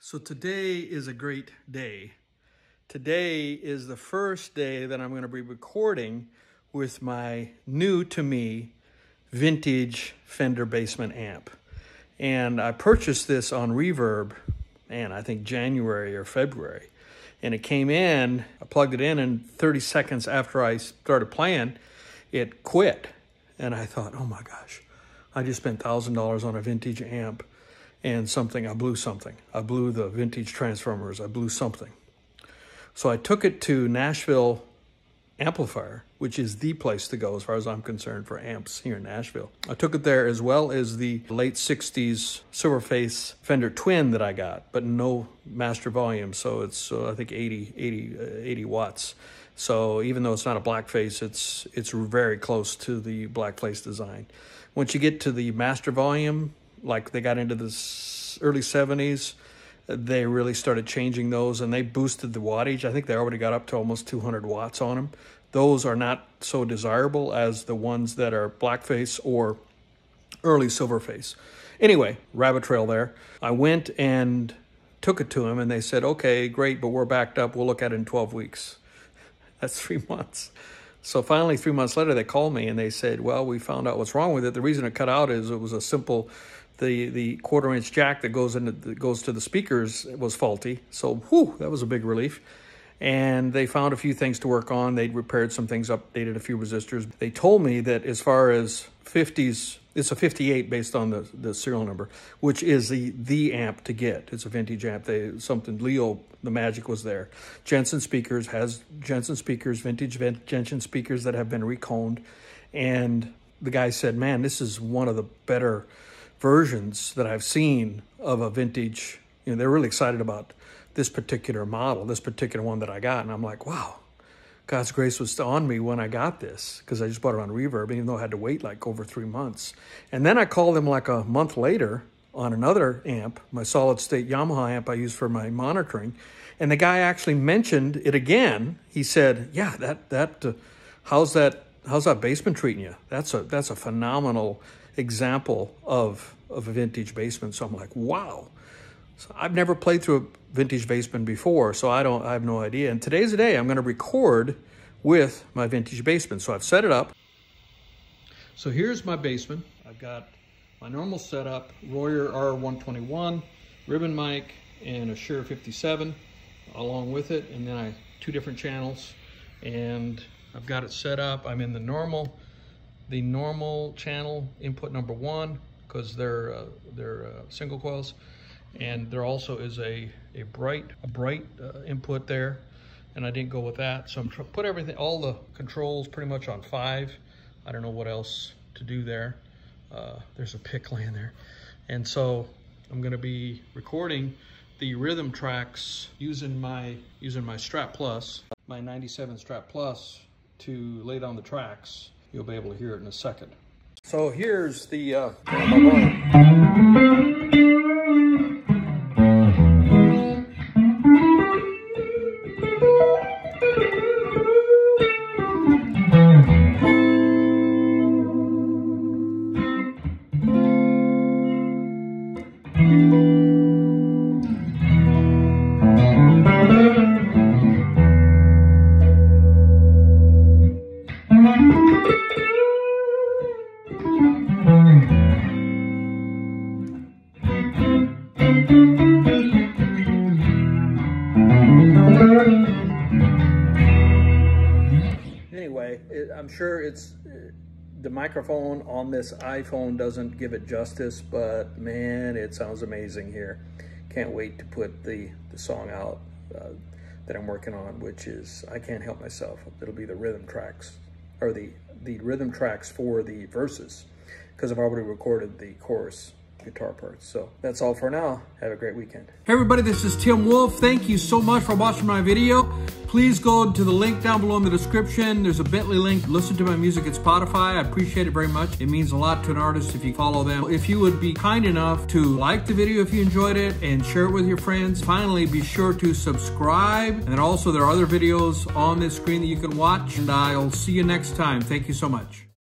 So today is a great day. Today is the first day that I'm going to be recording with my new to me vintage Fender Bassman amp. And I purchased this on Reverb, I think January or February. And it came in, I plugged it in, and 30 seconds after I started playing, it quit. And I thought, oh my gosh, I just spent $1,000 on a vintage amp. And I blew something. I blew the vintage transformers. I blew something. So I took it to Nashville Amplifier, which is the place to go as far as I'm concerned for amps here in Nashville. I took it there as well as the late 60s Silverface Fender Twin that I got, but no master volume. So it's, I think 80 watts. So even though it's not a blackface, it's very close to the blackface design. Once you get to the master volume, like they got into the early 70s, they really started changing those and they boosted the wattage. I think they already got up to almost 200 watts on them. Those are not so desirable as the ones that are blackface or early Silverface. Anyway, rabbit trail there. I went and took it to them and they said, okay, great, but we're backed up. We'll look at it in 12 weeks. That's 3 months. So finally, 3 months later, they called me and they said, well, we found out what's wrong with it. The reason it cut out is it was a simple, the 1/4-inch jack that goes to the speakers was faulty. So, whew, that was a big relief. And they found a few things to work on. They repaired some things, updated a few resistors. They told me that as far as 50s, it's a 58 based on the serial number, which is the amp to get. It's a vintage amp. Leo, the magic was there. Jensen Speakers has Jensen Speakers, vintage Jensen Speakers that have been reconed. And the guy said, man, this is one of the better versions that I've seen of a vintage. You know, they're really excited about this particular model, this particular one that I got. And I'm like, wow, God's grace was on me when I got this because I just bought it on Reverb, even though I had to wait like over 3 months. And then I called them like a month later on another amp, my solid state Yamaha amp I use for my monitoring. And the guy actually mentioned it again. He said, yeah, how's that Bassman treating you? That's a phenomenal example of a vintage Bassman. So I'm like, wow. So I've never played through a vintage Bassman before, so I have no idea. And today's the day I'm going to record with my vintage Bassman. So I've set it up. So here's my Bassman. I've got my normal setup, Royer R121, ribbon mic, and a Shure 57 along with it. And then 2 different channels. And I've got it set up. I'm in the normal channel, input number 1, because they're single coils. And there also is a bright input there, and I didn't go with that. So I'm trying to put all the controls pretty much on 5. I don't know what else to do there. There's a pick laying there. And so I'm gonna be recording the rhythm tracks using my Strat Plus, my 97 Strat Plus, to lay down the tracks. You'll be able to hear it in a second. So here's the Anyway, I'm sure the microphone on this iPhone doesn't give it justice, but man, it sounds amazing here. Can't wait to put the song out that I'm working on, which is, I can't help myself. It'll be the rhythm tracks, or the rhythm tracks for the verses, because I've already recorded the chorus guitar parts. So that's all for now. Have a great weekend. Hey everybody, this is Tim Wolf. Thank you so much for watching my video. Please go to the link down below in the description. There's a Bitly link. Listen to my music at Spotify. I appreciate it very much. It means a lot to an artist if you follow them. If you would be kind enough to like the video if you enjoyed it and share it with your friends. Finally, be sure to subscribe. And then also there are other videos on this screen that you can watch. And I'll see you next time. Thank you so much.